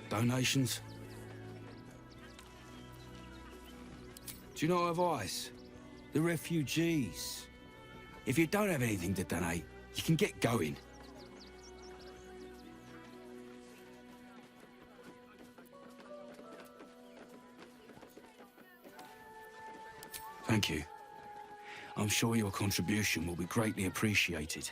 Donations? Do you know what advice? The refugees. If you don't have anything to donate, you can get going. Thank you. I'm sure your contribution will be greatly appreciated.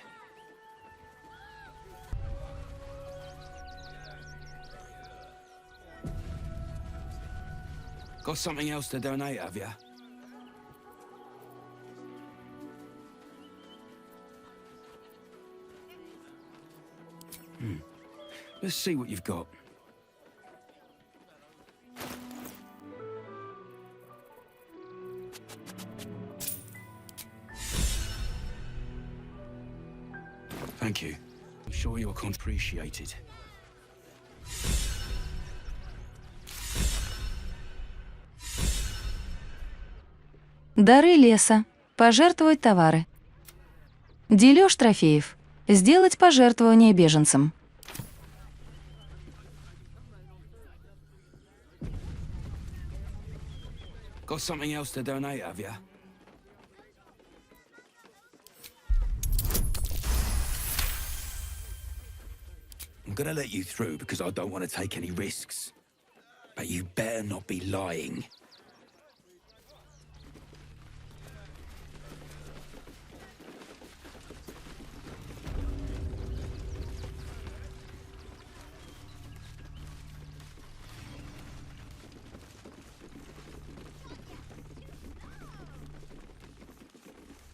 Got something else to donate, have ya? Let's see what you've got. Thank you. I'm sure you're appreciated. Дары леса. Пожертвовать товары. Дележ трофеев. Сделать пожертвование беженцам. Got something else to donate, have ya? I'm gonna let you through because I don't want to take any risks. But you better not be lying.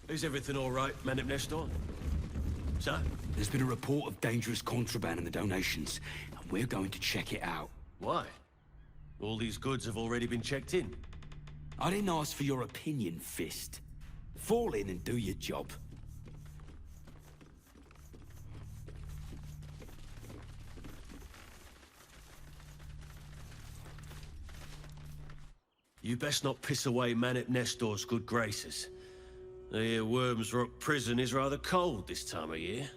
Is everything all right, Manip Nestor? Sir? There's been a report of dangerous contraband in the donations, and we're going to check it out. Why? All these goods have already been checked in. I didn't ask for your opinion, Fist. Fall in and do your job. You best not piss away Manip Nestor's good graces. I hear Worms Rock Prison is rather cold this time of year.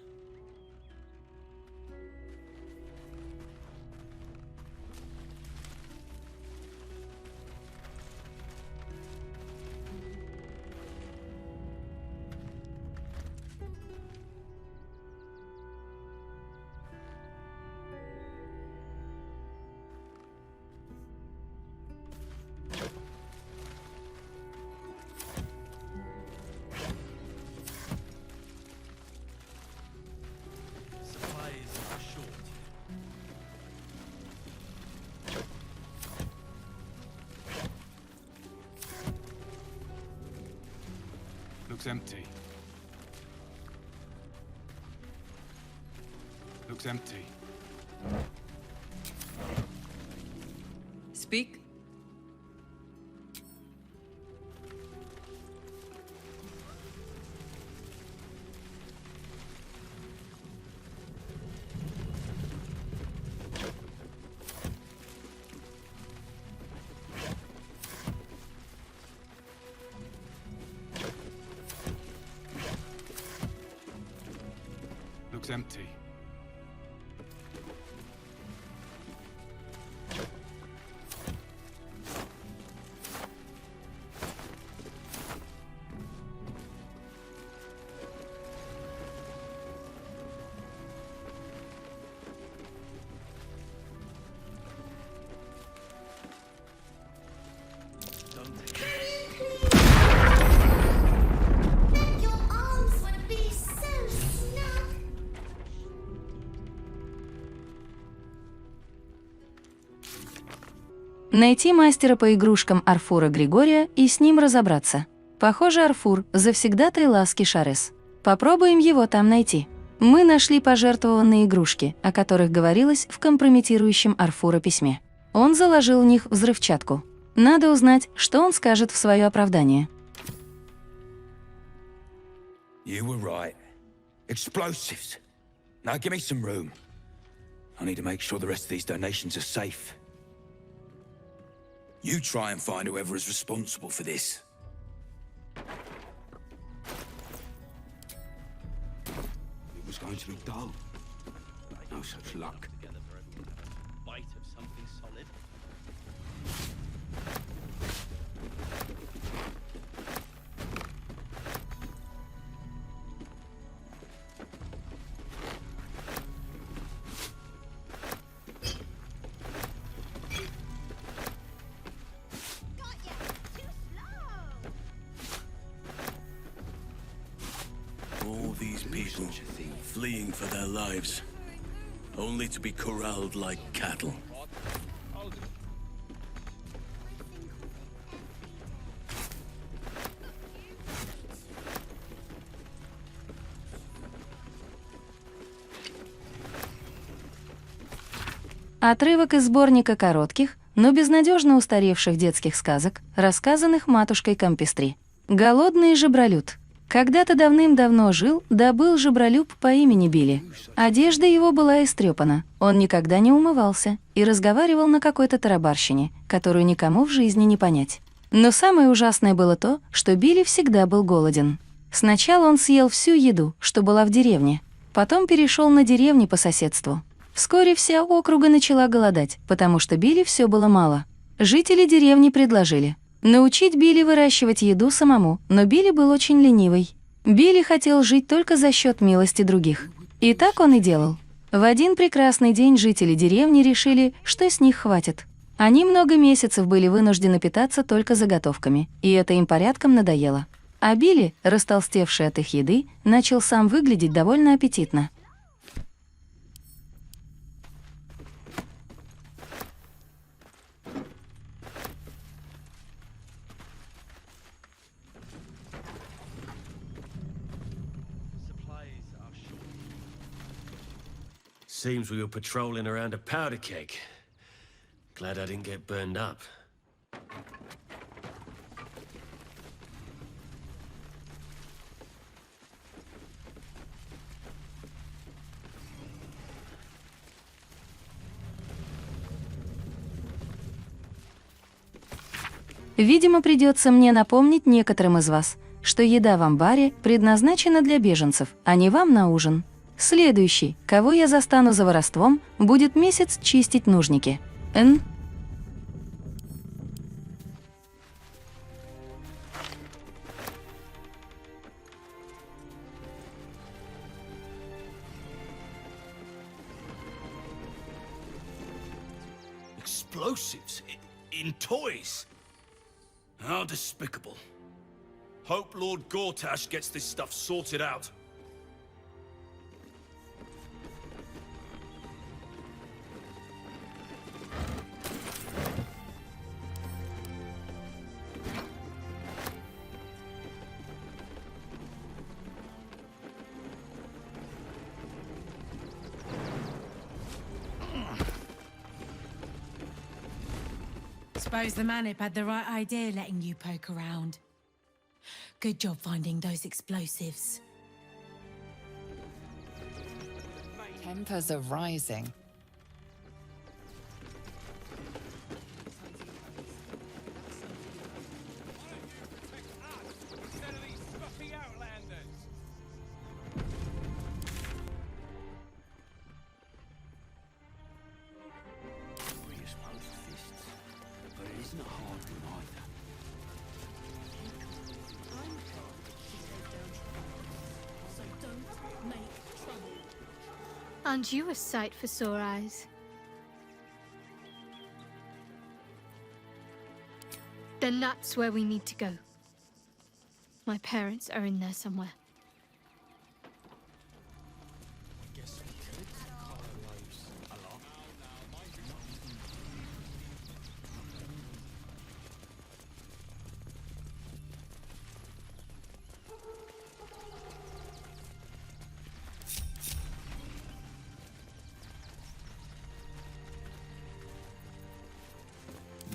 Looks empty. Looks empty. Speak. Looks empty. Найти мастера по игрушкам Арфура Григория и с ним разобраться. Похоже, Арфур – завсегдатай ласки Шарес. Попробуем его там найти. Мы нашли пожертвованные игрушки, о которых говорилось в компрометирующем Арфура письме. Он заложил в них взрывчатку. Надо узнать, что он скажет в свое оправдание. You were right. Explosives. Now give me some room. I need to make sure the rest of these donations are safe. You try and find whoever is responsible for this. It was going to be dull. No such luck. Bite of something fleeing for their lives, only to be corralled like cattle. Отрывок из сборника коротких, но безнадежно устаревших детских сказок, рассказанных матушкой Компестри. Голодный жебролюд. Когда-то давным-давно был жебролюб по имени Билли. Одежда его была истрепана, он никогда не умывался и разговаривал на какой-то тарабарщине, которую никому в жизни не понять. Но самое ужасное было то, что Билли всегда был голоден. Сначала он съел всю еду, что была в деревне, потом перешел на деревни по соседству. Вскоре вся округа начала голодать, потому что Билли все было мало. Жители деревни предложили научить Билли выращивать еду самому, но Билли был очень ленивый. Билли хотел жить только за счет милости других. И так он и делал. В один прекрасный день жители деревни решили, что с них хватит. Они много месяцев были вынуждены питаться только заготовками, и это им порядком надоело. А Билли, растолстевший от их еды, начал сам выглядеть довольно аппетитно. Seems we were patrolling around a powder keg. Glad I didn't get burned up. Видимо, придется мне напомнить некоторым из вас, что еда в амбаре предназначена для беженцев, а не вам на ужин. Следующий, кого я застану за воровством, будет месяц чистить нужники. Н. Explosives in toys? How despicable. Hope Lord Gortash gets this stuff sorted out. Suppose the Manip had the right idea letting you poke around. Good job finding those explosives. Tempers are rising. Aren't you a sight for sore eyes? Then that's where we need to go. My parents are in there somewhere.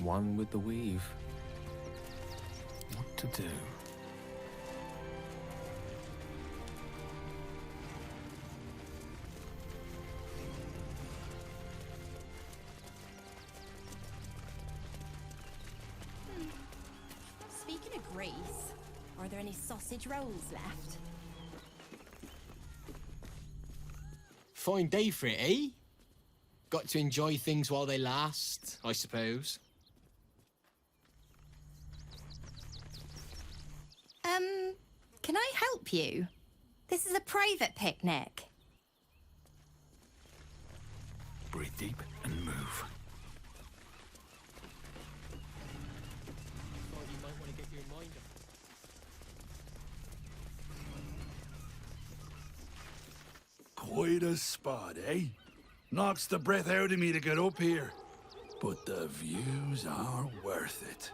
One with the weave. What to do? Speaking of Greece, are there any sausage rolls left? Fine day for it, eh? Got to enjoy things while they last, I suppose. Can I help you? This is a private picnic. Breathe deep and move. quite a spot, eh? Knocks the breath out of me to get up here. But the views are worth it.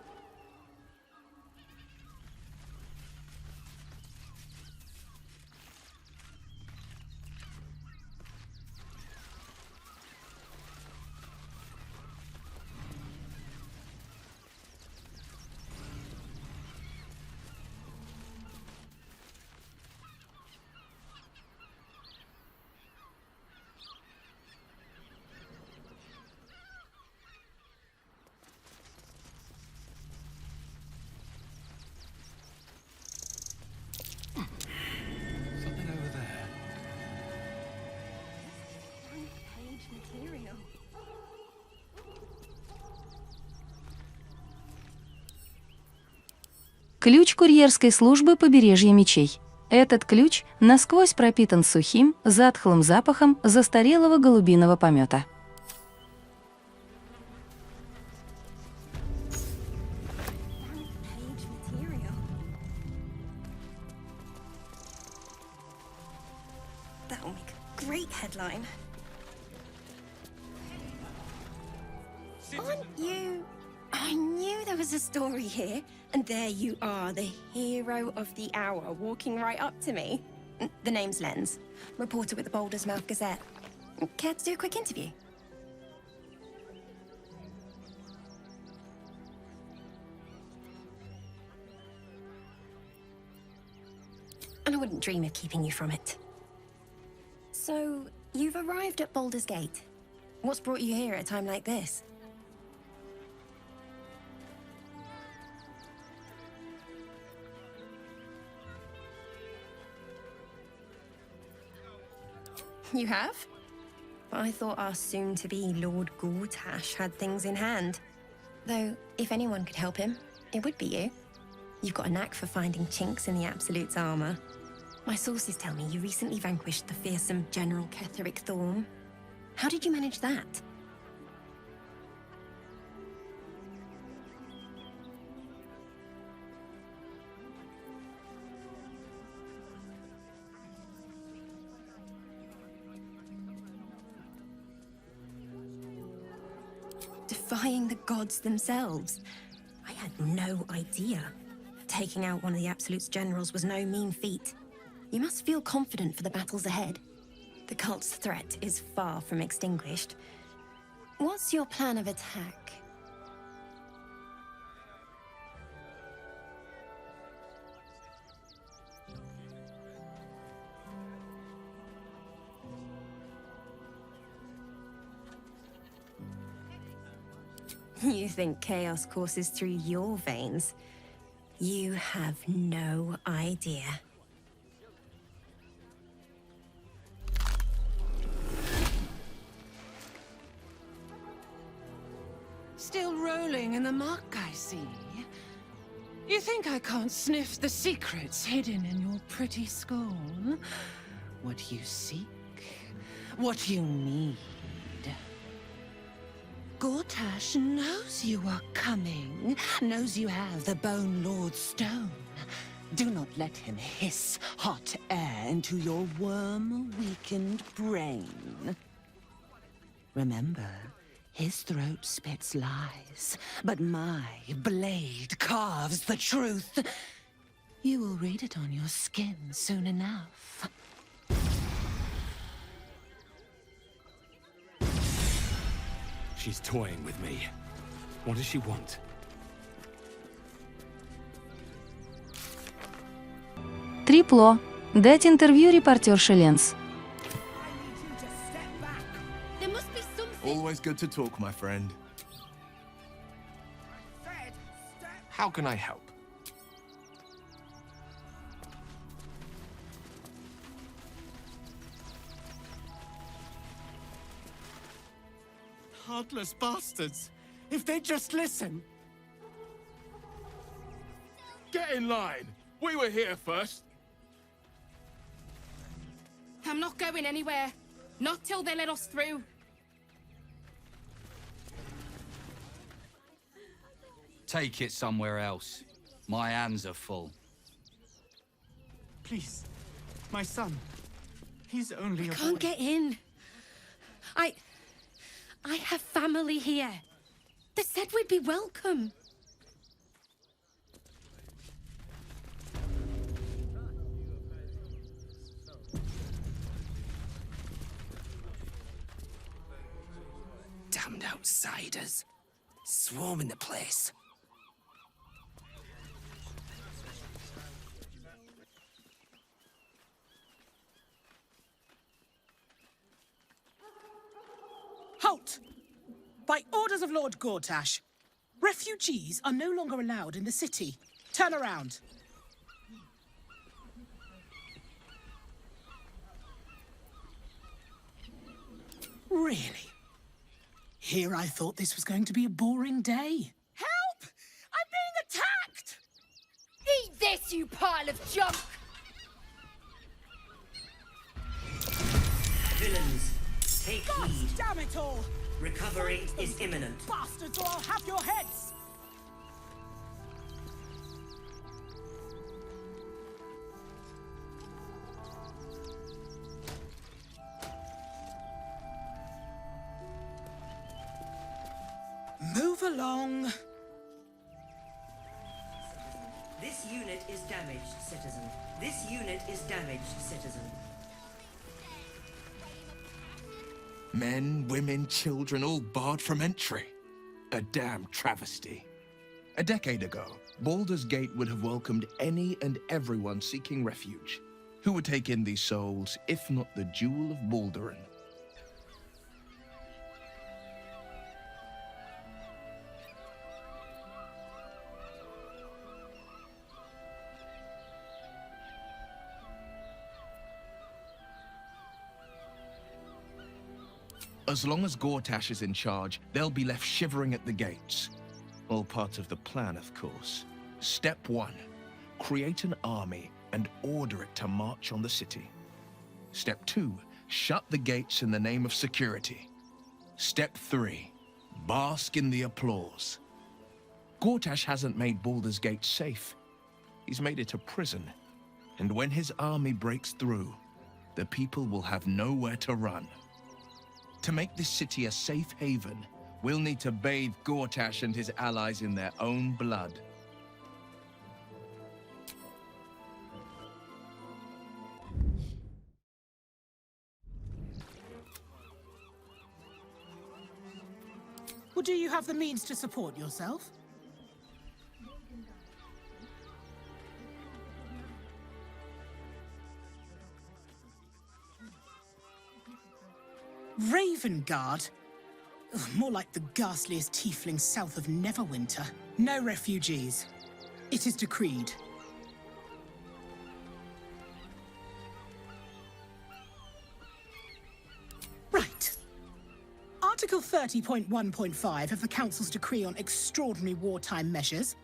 Something over there. Page material. Ключ курьерской службы побережья мечей. Этот ключ насквозь пропитан сухим, затхлым запахом застарелого голубиного помета. Page material. That'll make a great headline. Aren't you? I knew there was a story here, and there you are, the hero of the hour, walking right up to me. The name's Lens, reporter with the Baldur's Mouth Gazette. Care to do a quick interview? And I wouldn't dream of keeping you from it. So, you've arrived at Baldur's Gate. What's brought you here at a time like this? You have? I thought our soon-to-be Lord Gortash had things in hand. Though, if anyone could help him, it would be you. You've got a knack for finding chinks in the Absolute's armor. My sources tell me you recently vanquished the fearsome General Ketheric Thorm. How did you manage that? Defying the gods themselves. I had no idea. Taking out one of the Absolute's generals was no mean feat. You must feel confident for the battles ahead. The cult's threat is far from extinguished. What's your plan of attack? You think chaos courses through your veins? You have no idea. Still rolling in the muck, I see. You think I can't sniff the secrets hidden in your pretty skull? What you seek, what you need. Gortash knows you are coming, knows you have the Bone Lord's stone. Do not let him hiss hot air into your worm-weakened brain. Remember, his throat spits lies, but my blade carves the truth. You will read it on your skin soon enough. She's toying with me. What does she want? Трипло. Дать интервью репортерше Ленс. There must be something. Always good to talk, my friend. How can I help? Heartless bastards! If they'd just listen! Get in line! We were here first. I'm not going anywhere. Not till they let us through. Take it somewhere else. My hands are full. Please, my son. He's only a Can't boy. get in. I have family here. They said we'd be welcome. Damned outsiders. Swarming the place. Halt! By orders of Lord Gortash, refugees are no longer allowed in the city. Turn around. Really? Here I thought this was going to be a boring day. Help! I'm being attacked! Eat this, you pile of junk! Villains, take heed. Damn it all! Recovery is imminent. Bastards, or I'll have your heads! Move along. This unit is damaged, citizen. This unit is damaged, citizen. Men, women, children, all barred from entry. A damn travesty. A decade ago, Baldur's Gate would have welcomed any and everyone seeking refuge. Who would take in these souls, if not the Jewel of Baldur? As long as Gortash is in charge, they'll be left shivering at the gates. All part of the plan, of course. Step 1. Create an army and order it to march on the city. Step 2. Shut the gates in the name of security. Step 3. Bask in the applause. Gortash hasn't made Baldur's Gate safe. He's made it a prison. And when his army breaks through, the people will have nowhere to run. To make this city a safe haven, we'll need to bathe Gortash and his allies in their own blood. Well, do you have the means to support yourself? Ravengard? Ugh, more like the ghastliest tiefling south of Neverwinter. No refugees. It is decreed. Right. Article 30.1.5 of the Council's decree on extraordinary wartime measures.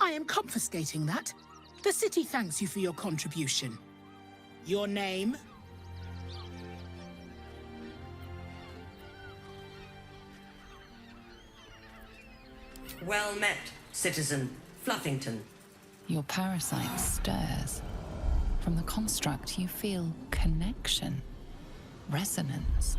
I am confiscating that. The city thanks you for your contribution. Your name? Well met, citizen Fluffington. Your parasite stirs. From the construct, you feel connection, resonance.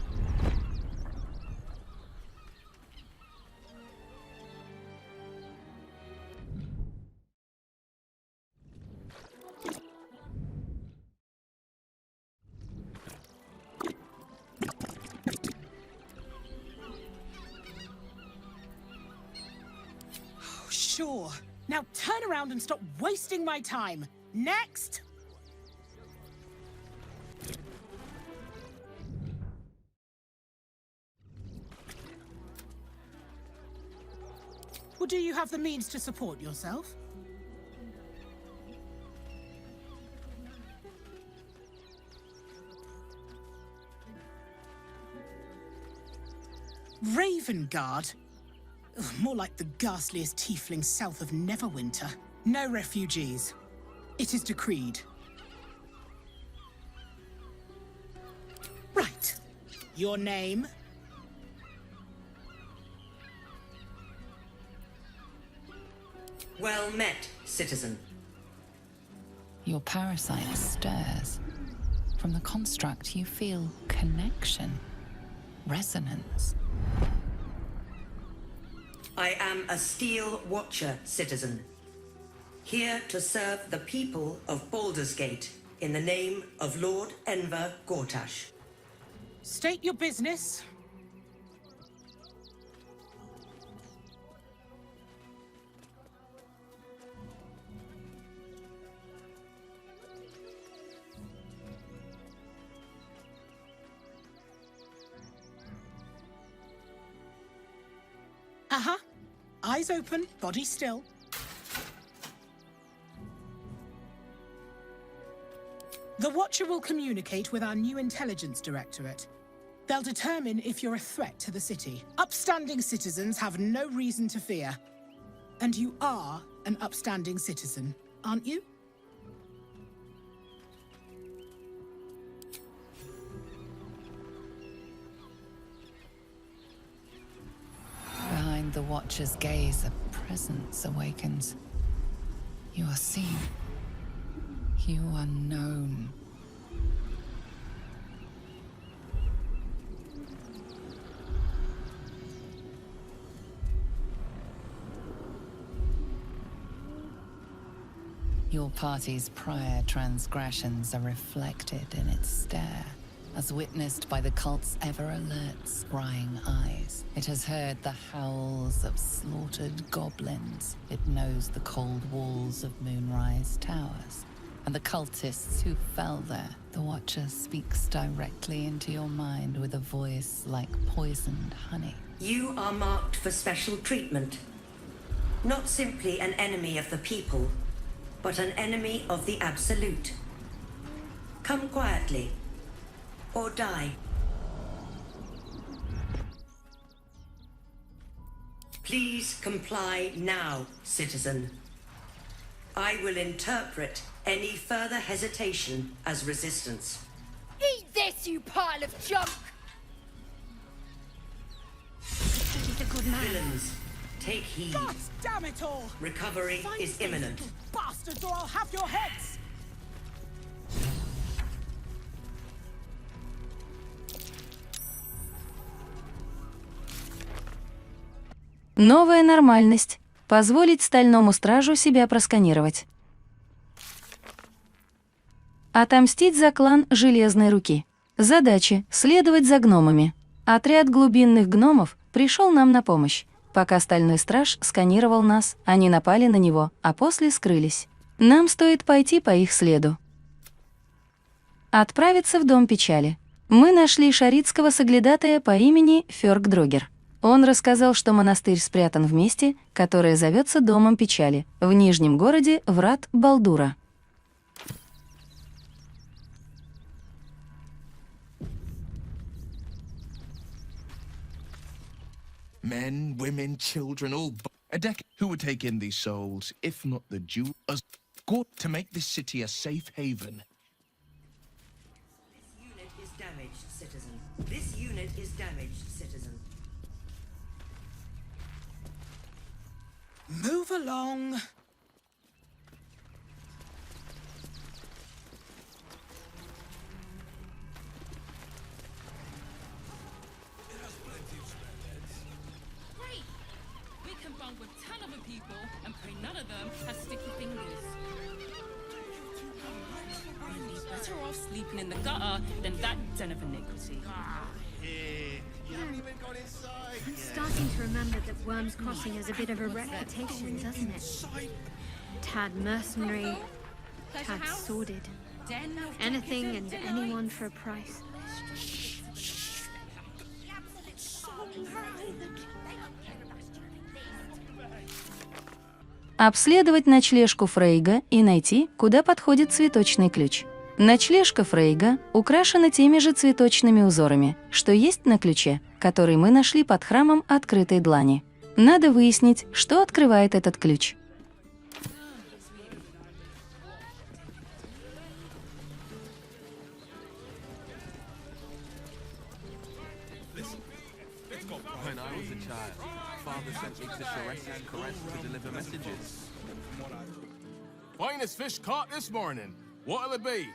Sure. Now turn around and stop wasting my time. Next! Well, do you have the means to support yourself? Ravengard? Ugh, more like the ghastliest tiefling south of Neverwinter. No refugees. It is decreed. Right. Your name? Well met, citizen. Your parasite stirs. From the construct, you feel connection, resonance. I am a Steel Watcher, citizen. Here to serve the people of Baldur's Gate in the name of Lord Enver Gortash. State your business. Uh-huh. Eyes open, body still. The Watcher will communicate with our new intelligence directorate. They'll determine if you're a threat to the city. Upstanding citizens have no reason to fear. And you are an upstanding citizen, aren't you? Behind the Watcher's gaze, a presence awakens. You are seen. You are known. Your party's prior transgressions are reflected in its stare, as witnessed by the cult's ever-alert, scrying eyes. It has heard the howls of slaughtered goblins. It knows the cold walls of Moonrise Towers, and the cultists who fell there. The Watcher speaks directly into your mind with a voice like poisoned honey. You are marked for special treatment. Not simply an enemy of the people, but an enemy of the Absolute. Come quietly, or die. Please comply now, citizen. I will interpret any further hesitation as resistance. Eat this, you pile of junk! He's a good man. Villains, take heed. God damn it all! Recovery Find is these imminent. little bastards, or I'll have your heads! Новая нормальность. Позволить стальному стражу себя просканировать. Отомстить за клан Железной Руки. Задачи — следовать за гномами. Отряд глубинных гномов пришел нам на помощь. Пока стальной страж сканировал нас, они напали на него, а после скрылись. Нам стоит пойти по их следу. Отправиться в Дом Печали. Мы нашли шаритского соглядатая по имени Фёркдрогер. Он рассказал, что монастырь спрятан в месте, которое зовется Домом Печали, в Нижнем городе Врат Балдура. Men, women, children, all a deck who would take in these souls, if not the Jew, as God to make this city a safe haven. This unit is damaged, citizen. This unit is damaged, citizen. Move along. Great! We can bond with 10 other people and pray none of them has sticky fingers. We'd be better off sleeping in the gutter than that den of iniquity. I'm starting to remember that Worm's Crossing has a bit of a reputation, doesn't it? Tad mercenary, tad sordid. Anything and anyone for a price. Обследовать ночлежку Фрейга и найти, куда подходит цветочный ключ. Ночлежка Фрейга украшена теми же цветочными узорами, что есть на ключе, который мы нашли под храмом Открытой Длани. Надо выяснить, что открывает этот ключ. When I was a child, father sent me to Caress to deliver messages. Finest fish caught this morning. What'll it be?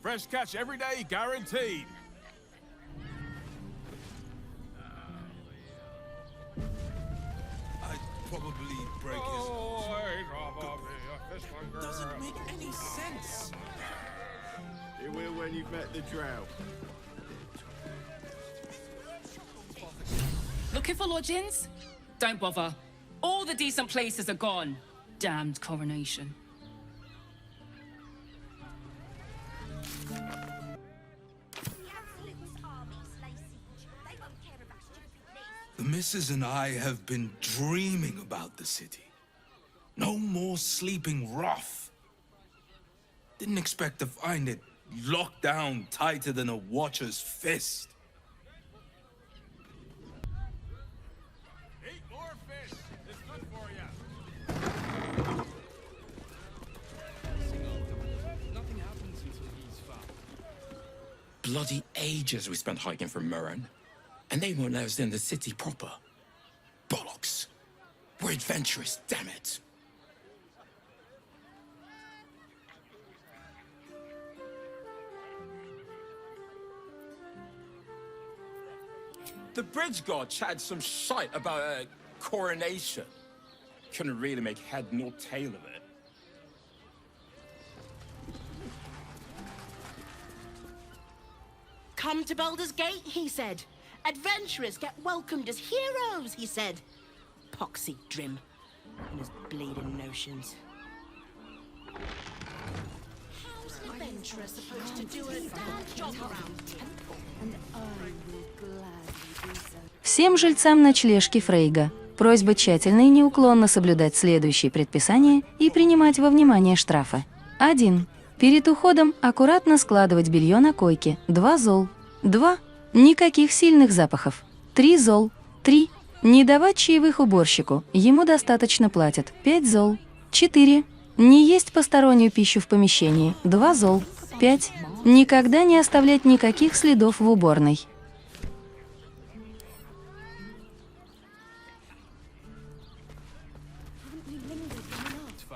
Fresh catch every day, guaranteed. I'd probably break his... Doesn't make any sense. It will when you've met the drought. Looking for lodgings? Don't bother. All the decent places are gone. Damned coronation. The missus and I have been dreaming about the city. No more sleeping rough. Didn't expect to find it locked down tighter than a watcher's fist. Eat more fish. It's good for you. Nothing happens until he's found. Bloody ages we spent hiking from Murren. And they won't let us in the city proper. Bollocks. We're adventurous, damn it. The bridge god chatted some shite about a coronation. Couldn't really make head nor tail of it. Come to Baldur's Gate, he said. Adventurers get welcomed as heroes, he said. Poxy Drim and his bleeding notions. How's an adventurer supposed to do a damn job around temple? And I will gladly do so. Всем жильцам ночлежки Фрейга просьба тщательно и неуклонно соблюдать следующие предписания и принимать во внимание штрафы. 1. Перед уходом аккуратно складывать белье на койке. 2 зол. 2. Никаких сильных запахов. 3 зол. 3. Не давать чаевых уборщику, ему достаточно платят. 5 зол. 4. Не есть постороннюю пищу в помещении. 2 зол. 5. Никогда не оставлять никаких следов в уборной.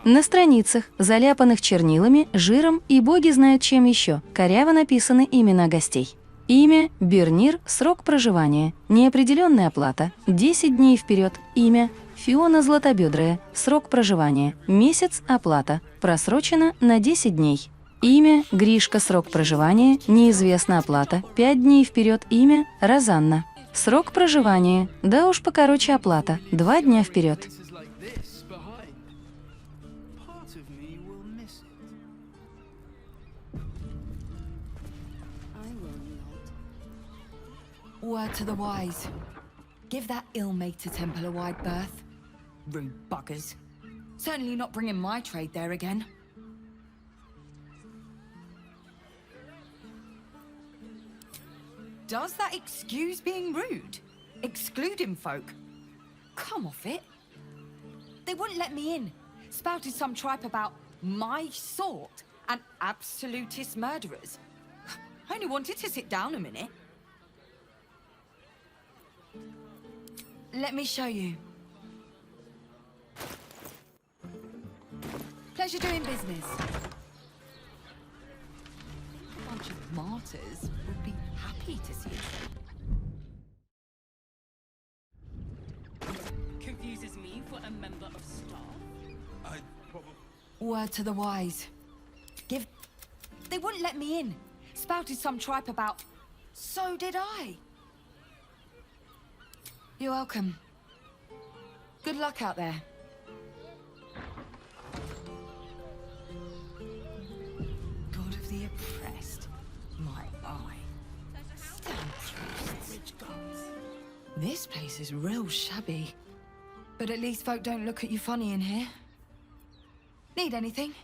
На страницах, заляпанных чернилами, жиром и боги знают чем еще, коряво написаны имена гостей. Имя – Бернир, срок проживания, неопределенная оплата, 10 дней вперед, имя – Фиона Златобедрая, срок проживания, месяц, оплата, просрочено на 10 дней. Имя – Гришка, срок проживания, неизвестна оплата, 5 дней вперед, имя – Розанна. Срок проживания, да уж покороче оплата, 2 дня вперед. Word to the wise. Give that ill-mater temple a wide berth. Rude buggers. Certainly not bringing my trade there again. Does that excuse being rude? Excluding folk? Come off it. They wouldn't let me in. Spouted some tripe about my sort and absolutist murderers. I only wanted to sit down a minute. Let me show you. Pleasure doing business. A bunch of martyrs would be happy to see us. Confuses me for a member of staff. Word to the wise. Give... They wouldn't let me in. Spouted some tripe about... So did I. You're welcome. Good luck out there. God of the oppressed. My eye. This place is real shabby. But at least folk don't look at you funny in here. Need anything?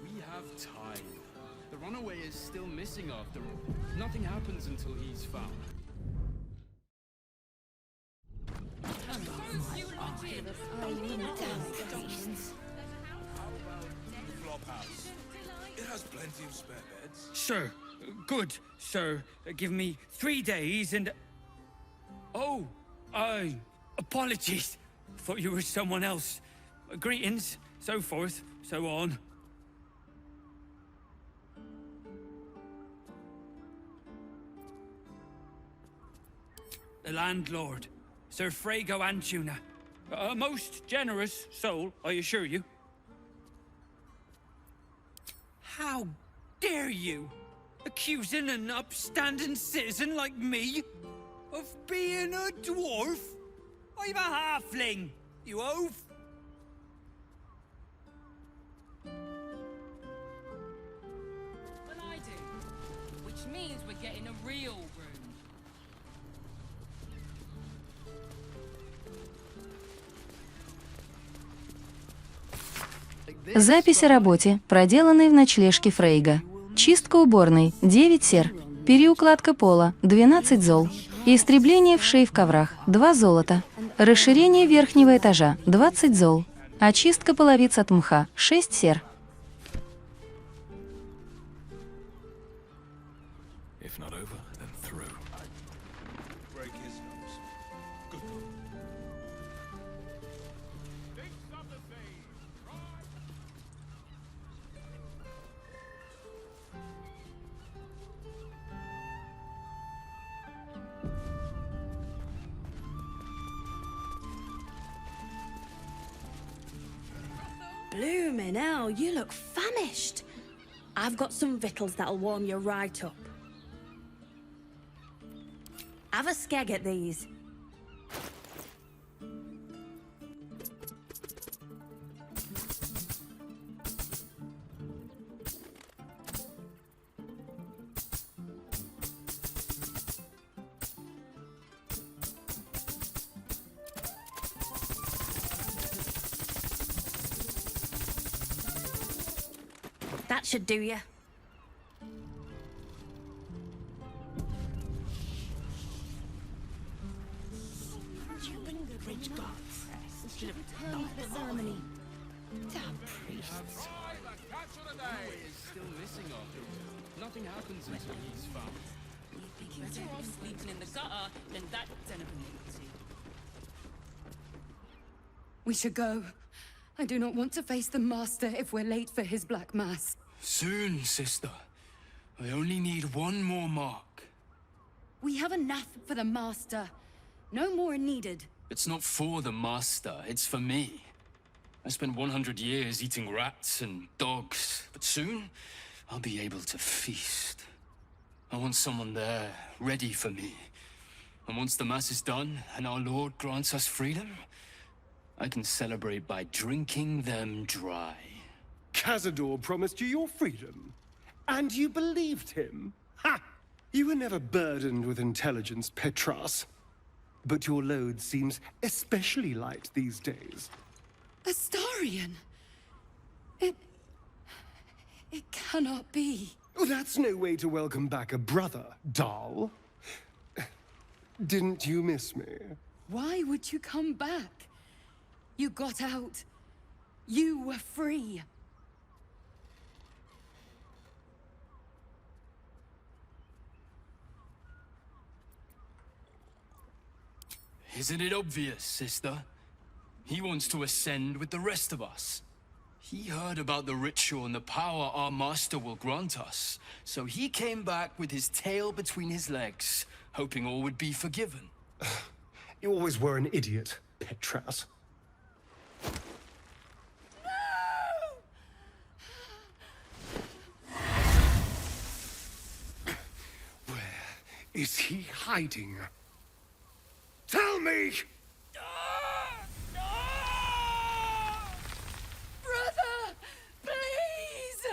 We have time. The The runaway is still missing after all. Nothing happens until he's found. It has plenty of spare beds. Sir, good, sir. Give me 3 days and... Oh, apologies. Thought you were someone else. Greetings, so forth, so on. The landlord, Sir Frago Antuna. A most generous soul, I assure you. How dare you? Accusing an upstanding citizen like me of being a dwarf? I'm a halfling, you oaf! Well, I do. Which means we're getting a real room. Запись о работе, проделанной в ночлежке Фрейга. Чистка уборной – 9 сер. Переукладка пола – 12 зол. Истребление вшей в коврах – 2 золота. Расширение верхнего этажа – 20 зол. Очистка половиц от мха – 6 сер. If not over, then through. Break his nose. Good call. Bloomin' hell, you look famished. I've got some victuals that'll warm you right up. Have a skeg at these. That should do you. Still missing after all. Nothing happens until he's found. Better off sleeping in the gutter than that den of iniquity. We should go. I do not want to face the Master if we're late for his Black Mass. Soon, sister. I only need one more mark. We have enough for the Master. No more are needed. It's not for the master, it's for me. I spent 100 years eating rats and dogs, but soon I'll be able to feast. I want someone there, ready for me. And once the mass is done and our Lord grants us freedom, I can celebrate by drinking them dry. Cazador promised you your freedom, and you believed him? Ha! You were never burdened with intelligence, Petras. But your load seems especially light these days. Astarion! It cannot be. Oh, that's no way to welcome back a brother, doll. Didn't you miss me? Why would you come back? You got out. You were free. Isn't it obvious, sister? He wants to ascend with the rest of us. He heard about the ritual and the power our master will grant us, so he came back with his tail between his legs, hoping all would be forgiven. You always were an idiot, Petras. Where is he hiding? Tell me! Brother! Please!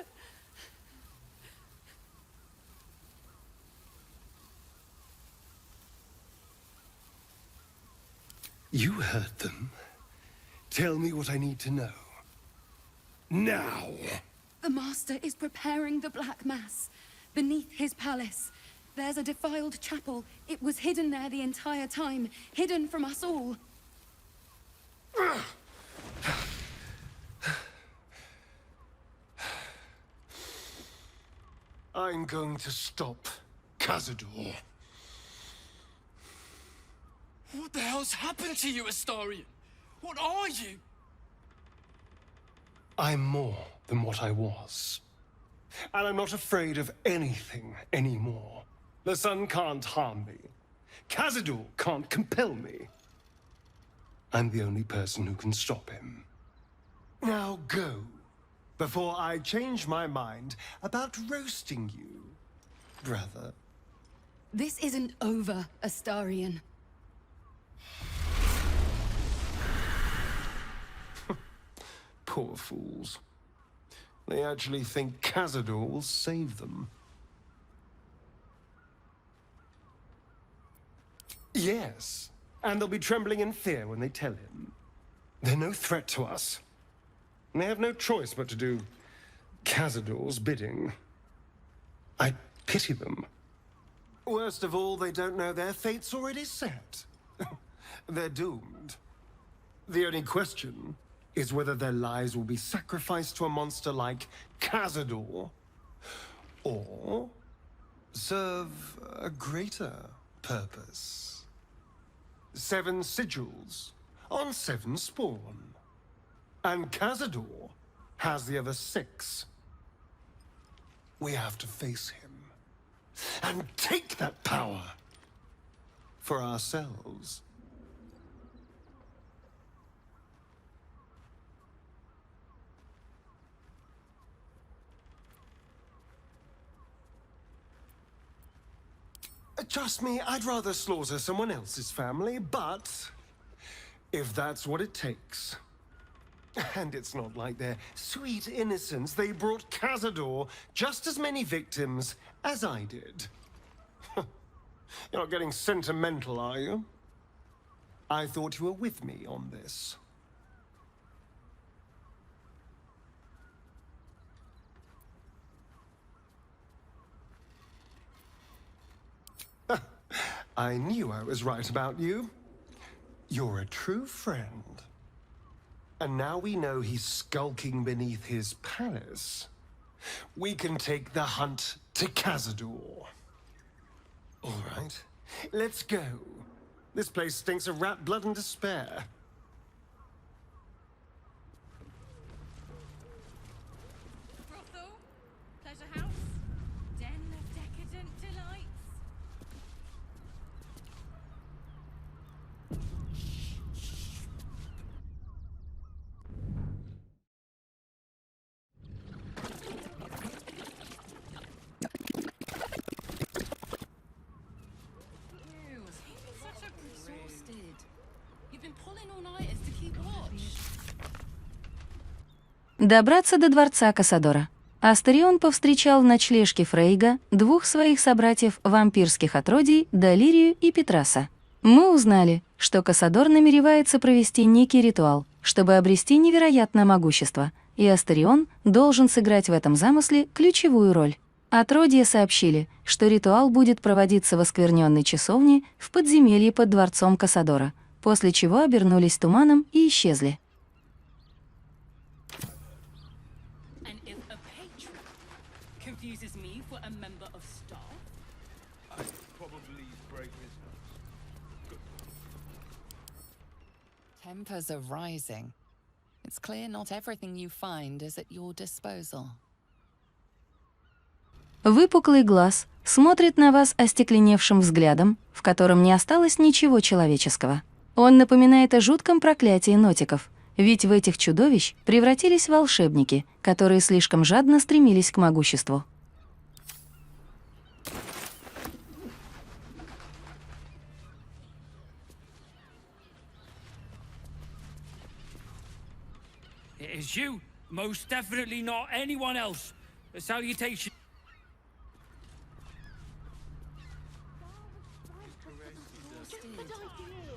You heard them. Tell me what I need to know. Now! The Master is preparing the Black Mass beneath his palace. There's a defiled chapel. It was hidden there the entire time, hidden from us all. I'm going to stop Cazador. What the hell's happened to you, Astarion? What are you? I'm more than what I was. And I'm not afraid of anything anymore. The sun can't harm me. Cazador can't compel me. I'm the only person who can stop him. Now go, before I change my mind about roasting you, brother. This isn't over, Astarion. Poor fools. They actually think Cazador will save them. Yes, and they'll be trembling in fear when they tell him. They're no threat to us. And they have no choice but to do Cazador's bidding. I pity them. Worst of all, they don't know their fate's already set. They're doomed. The only question is whether their lives will be sacrificed to a monster like Cazador, or serve a greater purpose. 7 sigils on 7 spawn. And Cazador has the other 6. We have to face him and take that power for ourselves. Trust me, I'd rather slaughter someone else's family, but if that's what it takes. And it's not like their sweet innocence. They brought Cazador just as many victims as I did. You're not getting sentimental, are you? I thought you were with me on this. I knew I was right about you. You're a true friend. And now we know he's skulking beneath his palace. We can take the hunt to Cazador. All right, let's go. This place stinks of rat blood and despair. Brothel, pleasure house, den of decadent delights. Добраться до дворца Кассадора. Астарион повстречал в ночлежке Фрейга 2 своих собратьев вампирских отродий Далирию и Петраса. Мы узнали, что Кассадор намеревается провести некий ритуал, чтобы обрести невероятное могущество, и Астарион должен сыграть в этом замысле ключевую роль. Отродья сообщили, что ритуал будет проводиться в оскверненной часовне в подземелье под дворцом Кассадора, после чего обернулись туманом и исчезли. Tempers are rising. It's clear not everything you find is at your disposal. Выпуклый глаз смотрит на вас остекленевшим взглядом, в котором не осталось ничего человеческого. Он напоминает о жутком проклятии нотиков, ведь в этих чудовищ превратились волшебники, которые слишком жадно стремились к могуществу. It is you, most definitely not anyone else. A salutation.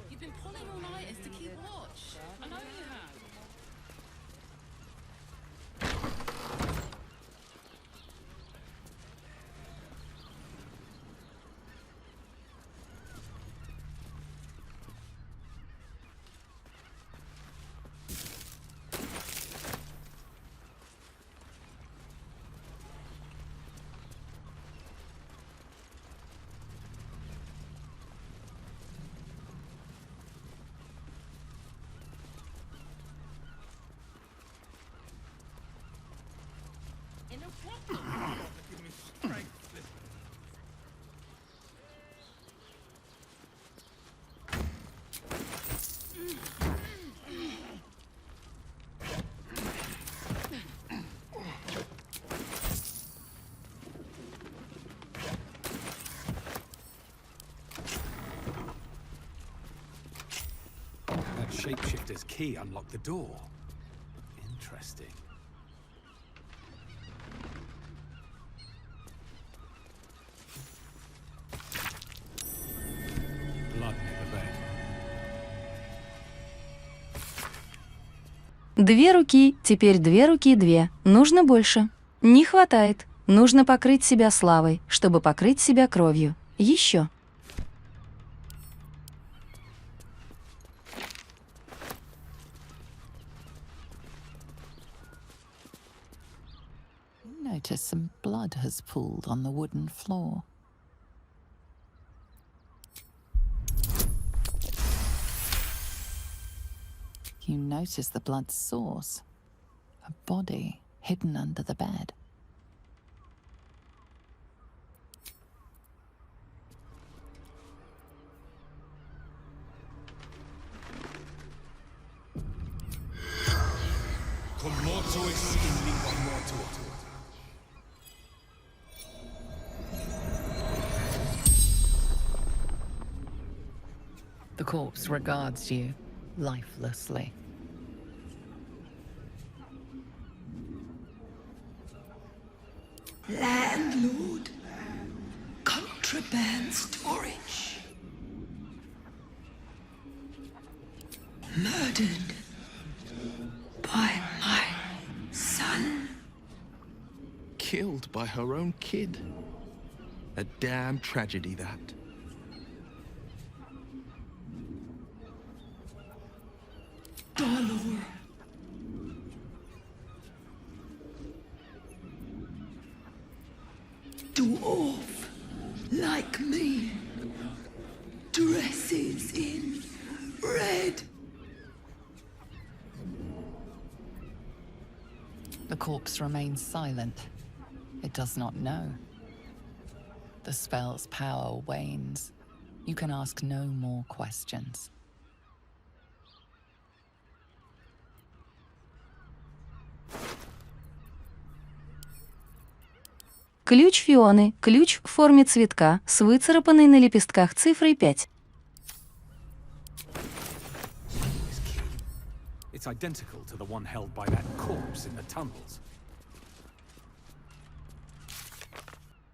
You've been pulling all-nighters to keep watch. I know you have. That shapeshifter's key unlocked the door. Interesting. Blood near the bed. Две руки, теперь две руки, две. Нужно больше. Не хватает. Нужно покрыть себя славой, чтобы покрыть себя кровью. Еще. Notice some blood has pooled on the wooden floor. You notice the blood's source, a body hidden under the bed. The corpse regards you lifelessly. Landlord, contraband storage. Murdered by my son. Killed by her own kid. A damn tragedy, that. Baldur. Dwarf like me. Dresses in red. The corpse remains silent. It does not know. The spell's power wanes. You can ask no more questions. Ключ Фионы. Ключ в форме цветка с выцарапанной на лепестках цифрой 5. It's identical to the one held by that corpse in the tunnels.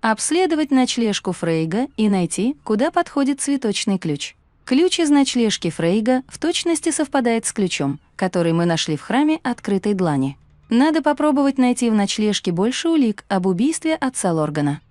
Обследовать ночлежку Фрейга и найти, куда подходит цветочный ключ. Ключ из ночлежки Фрейга в точности совпадает с ключом, который мы нашли в храме Открытой Длани. Надо попробовать найти в ночлежке больше улик об убийстве отца Лоргана.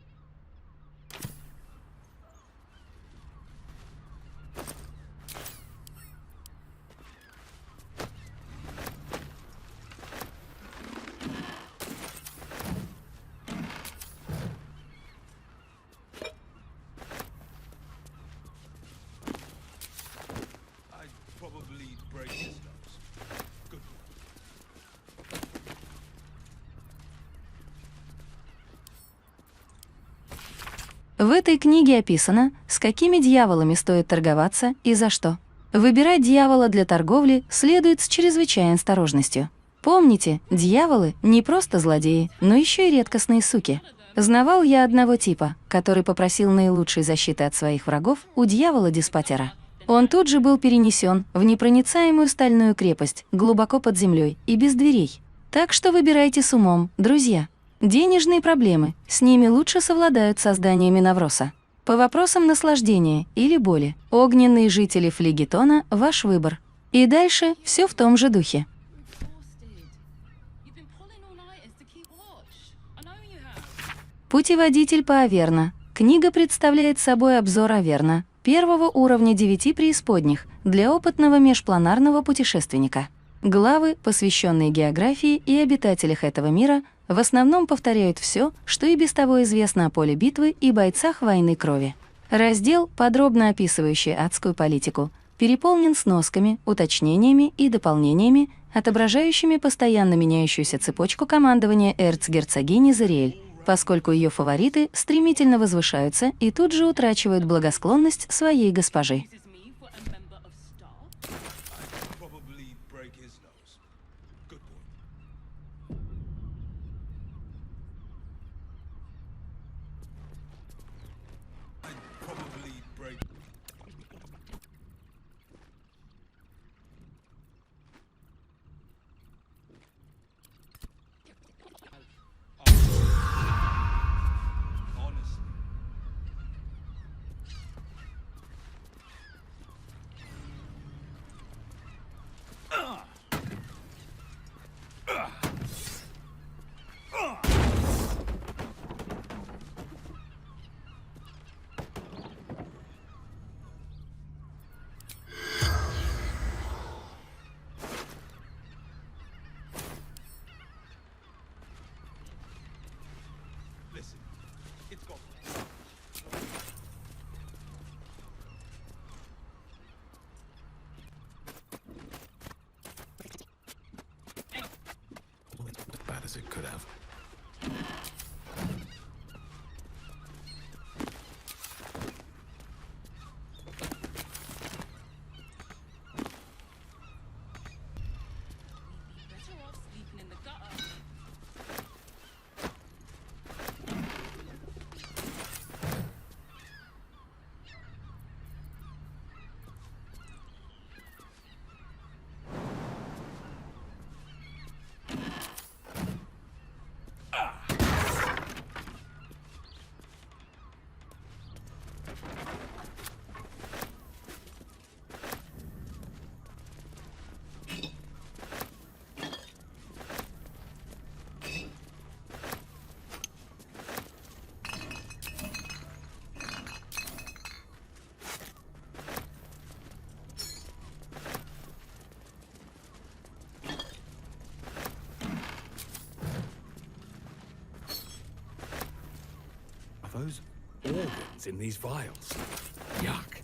В этой книге описано, с какими дьяволами стоит торговаться и за что. Выбирать дьявола для торговли следует с чрезвычайной осторожностью. Помните, дьяволы не просто злодеи, но еще и редкостные суки. Знавал я одного типа, который попросил наилучшей защиты от своих врагов у дьявола-деспотера. Он тут же был перенесен в непроницаемую стальную крепость, глубоко под землей и без дверей. Так что выбирайте с умом, друзья. Денежные проблемы, с ними лучше совладают созданиями Навроса. По вопросам наслаждения или боли, огненные жители Флигетона – ваш выбор. И дальше все в том же духе. Путеводитель по Аверна. Книга представляет собой обзор Аверна, первого уровня 9 преисподних, для опытного межпланарного путешественника. Главы, посвященные географии и обитателях этого мира, в основном повторяют все, что и без того известно о поле битвы и бойцах войны крови. Раздел, подробно описывающий адскую политику, переполнен сносками, уточнениями и дополнениями, отображающими постоянно меняющуюся цепочку командования эрцгерцогини Зариэль, поскольку ее фавориты стремительно возвышаются и тут же утрачивают благосклонность своей госпожи. As it could have. Those organs in these vials. Yuck.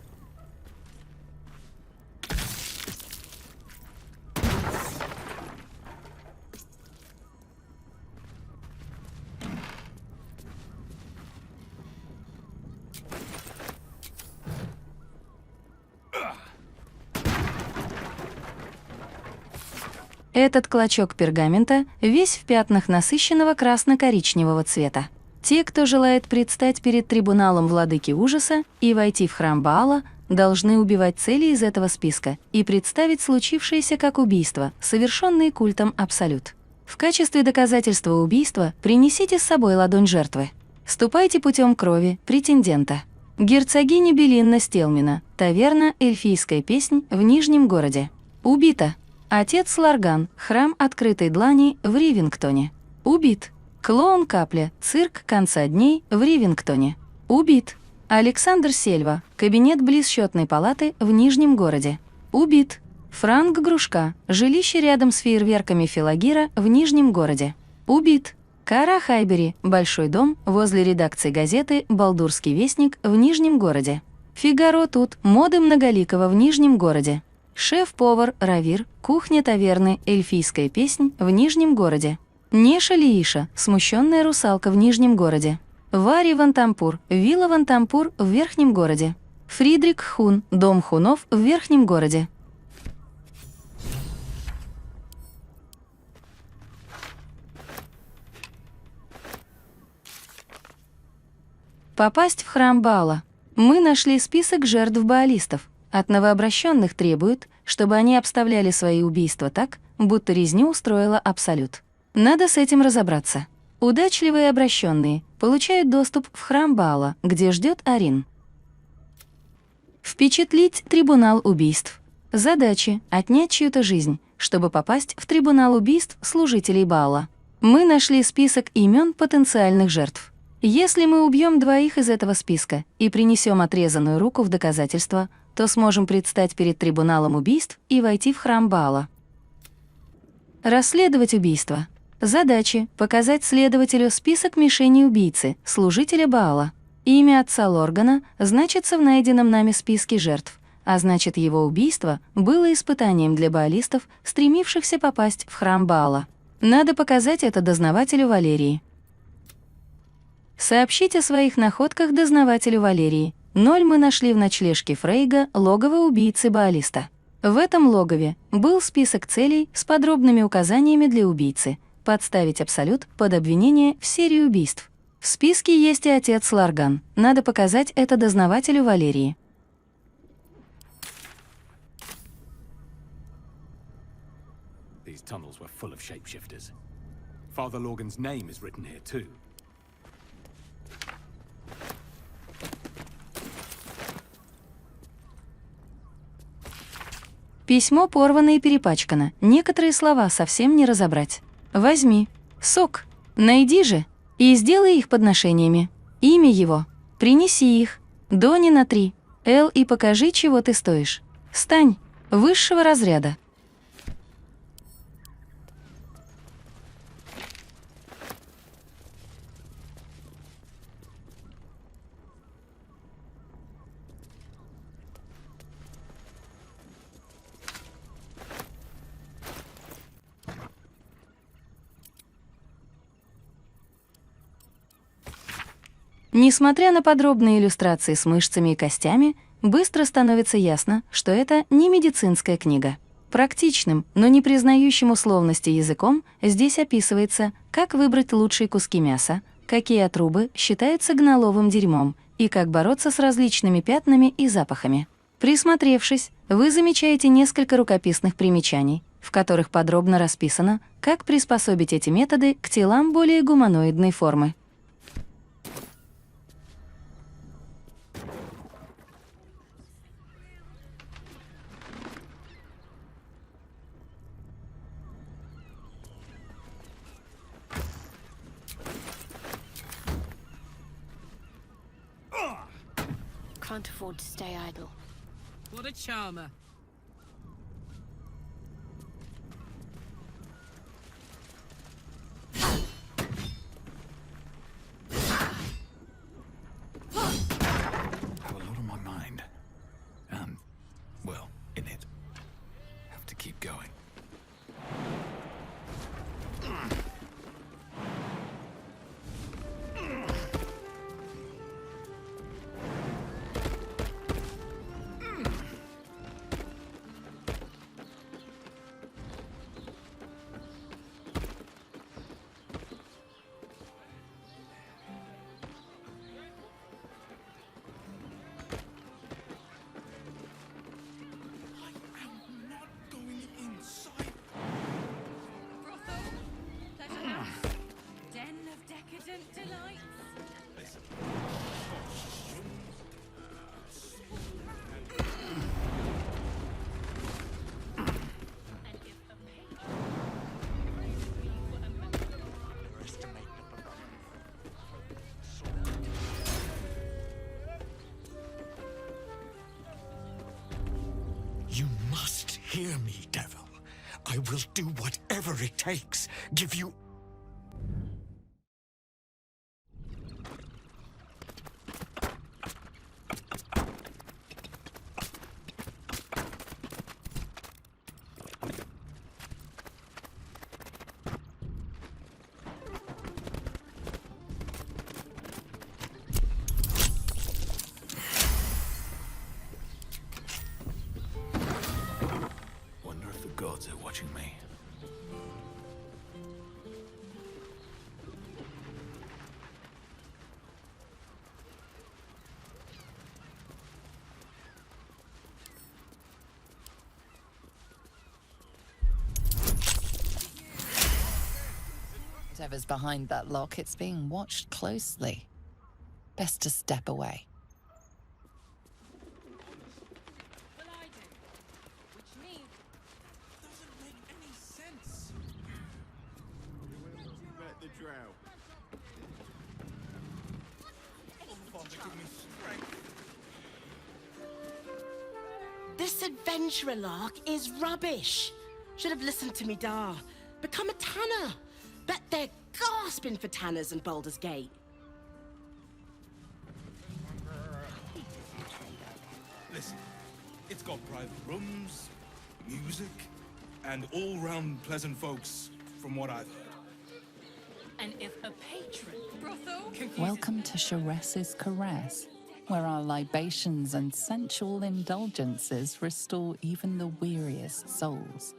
Этот клочок пергамента весь в пятнах насыщенного красно-коричневого цвета. Те, кто желает предстать перед трибуналом владыки ужаса и войти в храм Баала, должны убивать цели из этого списка и представить случившееся как убийство, совершенные культом Абсолют. В качестве доказательства убийства принесите с собой ладонь жертвы. Ступайте путем крови претендента. Герцогиня Белинна Стелмина, таверна «Эльфийская песнь» в Нижнем городе. Убита. Отец Ларган, храм открытой длани в Ривингтоне. Убит. Клоун Капля, цирк конца дней в Ривингтоне. Убит. Александр Сельва, кабинет близ счетной палаты в Нижнем городе. Убит. Франк Грушка, жилище рядом с фейерверками Филагира в Нижнем городе. Убит. Кара Хайбери, большой дом возле редакции газеты «Балдурский вестник» в Нижнем городе. Фигаро тут, моды многоликого в Нижнем городе. Шеф-повар Равир, кухня таверны «Эльфийская песнь» в Нижнем городе. Неша Лииша, смущенная русалка в Нижнем городе. Вари Вантампур, вилла Вантампур в Верхнем городе. Фридрик Хун, дом Хунов в Верхнем городе. Попасть в храм Баала. Мы нашли список жертв баалистов. От новообращенных требуют, чтобы они обставляли свои убийства так, будто резню устроила Абсолют. Надо с этим разобраться. Удачливые обращенные получают доступ в храм Баала, где ждет Арин. Впечатлить трибунал убийств. Задачи — отнять чью-то жизнь, чтобы попасть в трибунал убийств служителей Баала. Мы нашли список имен потенциальных жертв. Если мы убьем двоих из этого списка и принесем отрезанную руку в доказательство, то сможем предстать перед трибуналом убийств и войти в храм Баала. Расследовать убийство. Задачи — показать следователю список мишеней убийцы, служителя Баала. Имя отца Лоргана значится в найденном нами списке жертв, а значит, его убийство было испытанием для баалистов, стремившихся попасть в храм Баала. Надо показать это дознавателю Валерии. Сообщить о своих находках дознавателю Валерии. 0 мы нашли в ночлежке Фрейга логово убийцы Баалиста. В этом логове был список целей с подробными указаниями для убийцы – подставить Абсолют под обвинение в серии убийств. В списке есть и отец Ларган. Надо показать это дознавателю Валерии. These tunnels were full of shapeshifters. Father Lorgan's name is written here too. Письмо порвано и перепачкано, некоторые слова совсем не разобрать. Возьми. Сок. Найди же. И сделай их подношениями. Имя его. Принеси их. Дони на 3. Эл и покажи, чего ты стоишь. Стань. Высшего разряда. Несмотря на подробные иллюстрации с мышцами и костями, быстро становится ясно, что это не медицинская книга. Практичным, но не признающим условности языком здесь описывается, как выбрать лучшие куски мяса, какие отрубы считаются гниловым дерьмом и как бороться с различными пятнами и запахами. Присмотревшись, вы замечаете несколько рукописных примечаний, в которых подробно расписано, как приспособить эти методы к телам более гуманоидной формы. Can't afford to stay idle. What a charmer. Have a lot on my mind. And, well, in it. Have to keep going. You must hear me, devil. I will do whatever it takes. Give you... Wonder if the gods are watching me. Whatever's behind that lock, it's being watched closely. Best to step away. Met the drow. This adventurer lark is rubbish. Should have listened to me, Dar. Become a tanner. Bet they're gasping for tanners in Baldur's Gate. Listen, it's got private rooms, music, and all-round pleasant folks, from what I've heard. And if a patron brothel Welcome to Sharess's Caress, where our libations and sensual indulgences restore even the weariest souls.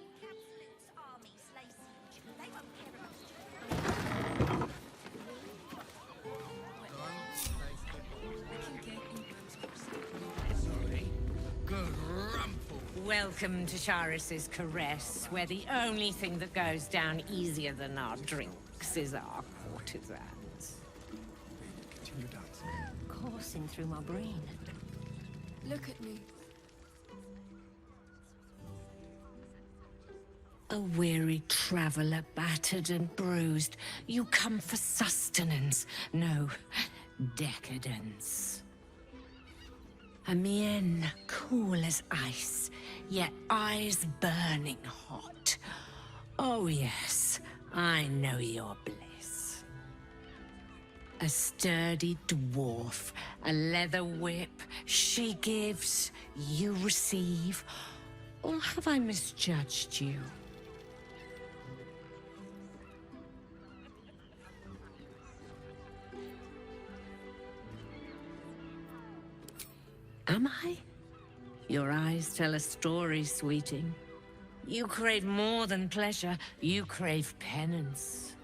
Welcome to Sharess's Caress, where the only thing that goes down easier than our drinks is our courtesans. Continue dancing. Coursing through my brain. Look at me. A weary traveller, battered and bruised. You come for sustenance, no, decadence. A mien cool as ice, yet eyes burning hot. Oh yes, I know your bliss. A sturdy dwarf, a leather whip, she gives, you receive. Or have I misjudged you? Am I? Your eyes tell a story, sweeting. You crave more than pleasure, you crave penance.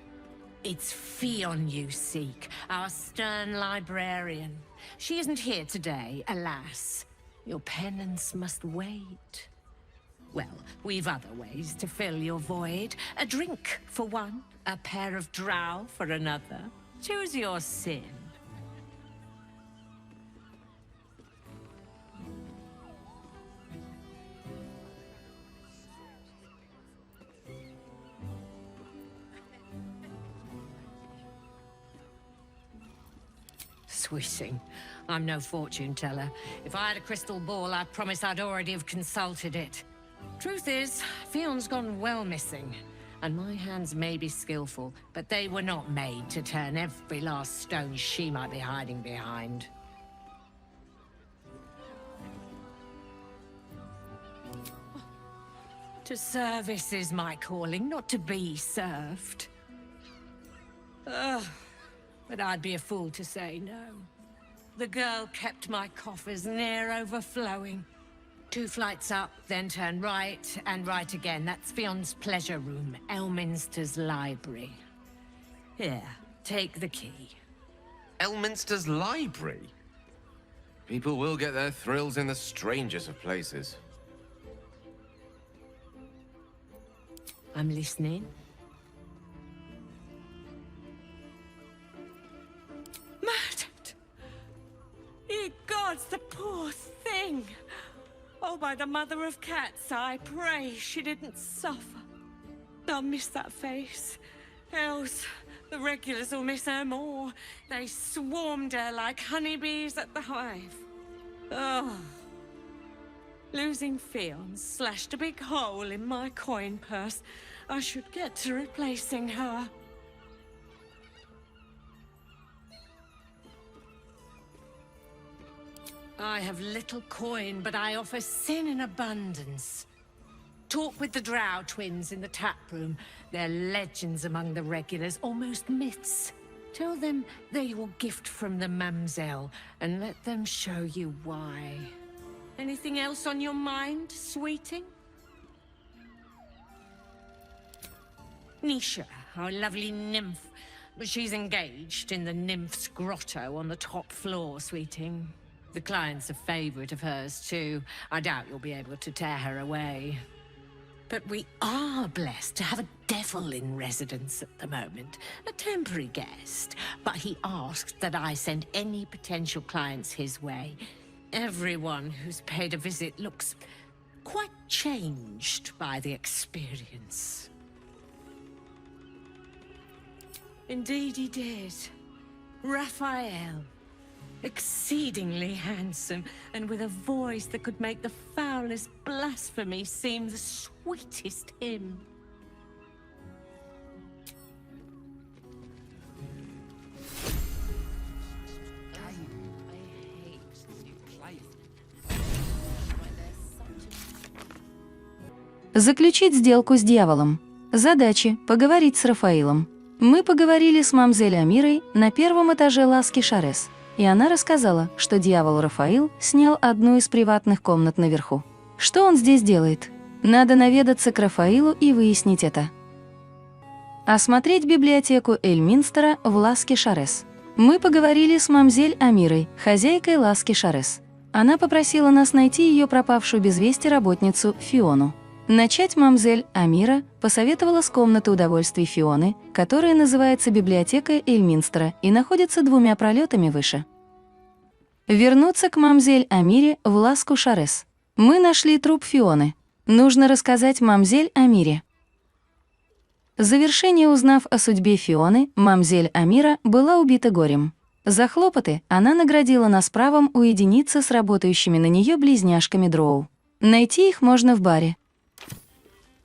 It's Fionn you seek, our stern librarian. She isn't here today, alas. Your penance must wait. Well, we've other ways to fill your void. A drink for one, a pair of drow for another. Choose your sin. Sweeting, I'm no fortune teller. If I had a crystal ball, I promise I'd already have consulted it. Truth is, Fionn's gone well missing, and my hands may be skillful, but they were not made to turn every last stone she might be hiding behind. To service is my calling, not to be served. Ugh. But I'd be a fool to say no. The girl kept my coffers near overflowing. 2 flights up, then turn right, and right again. That's Fionn's pleasure room, Elminster's library. Here, take the key. Elminster's library? People will get their thrills in the strangest of places. I'm listening. Murdered! Ye gods, the poor thing! Oh, by the mother of cats, I pray she didn't suffer. I'll miss that face. Else, the regulars will miss her more. They swarmed her like honeybees at the hive. Oh. Losing Fionn slashed a big hole in my coin purse. I should get to replacing her. I have little coin, but I offer sin in abundance. Talk with the Drow twins in the tap room. They're legends among the regulars, almost myths. Tell them they're your gift from the Mamselle, and let them show you why. Anything else on your mind, sweeting? Nisha, our lovely nymph. But she's engaged in the nymph's grotto on the top floor, sweeting. The client's a favorite of hers, too. I doubt you'll be able to tear her away. But we are blessed to have a devil in residence at the moment. A temporary guest. But he asked that I send any potential clients his way. Everyone who's paid a visit looks quite changed by the experience. Indeed he did. Raphael. Exceedingly handsome, and with a voice that could make the foulest blasphemy seem the sweetest hymn. I hate to play. Like, there's such Заключить сделку с дьяволом. Задачи – поговорить с Рафаилом. Мы поговорили с мамзель Амирой на первом этаже ласки Шарес, и она рассказала, что дьявол Рафаил снял одну из приватных комнат наверху. Что он здесь делает? Надо наведаться к Рафаилу и выяснить это. Осмотреть библиотеку Эльминстера в ласке Шарес. Мы поговорили с мамзель Амирой, хозяйкой ласки Шарес. Она попросила нас найти ее пропавшую без вести работницу Фиону. Начать мамзель Амира посоветовала с комнаты удовольствий Фионы, которая называется библиотекой Эльминстера и находится 2 пролетами выше. Вернуться к мамзель Амире в ласку Шарес. Мы нашли труп Фионы. Нужно рассказать мамзель Амире. Завершение: узнав о судьбе Фионы, мамзель Амира была убита горем. За хлопоты она наградила нас правом уединиться с работающими на нее близняшками Дроу. Найти их можно в баре.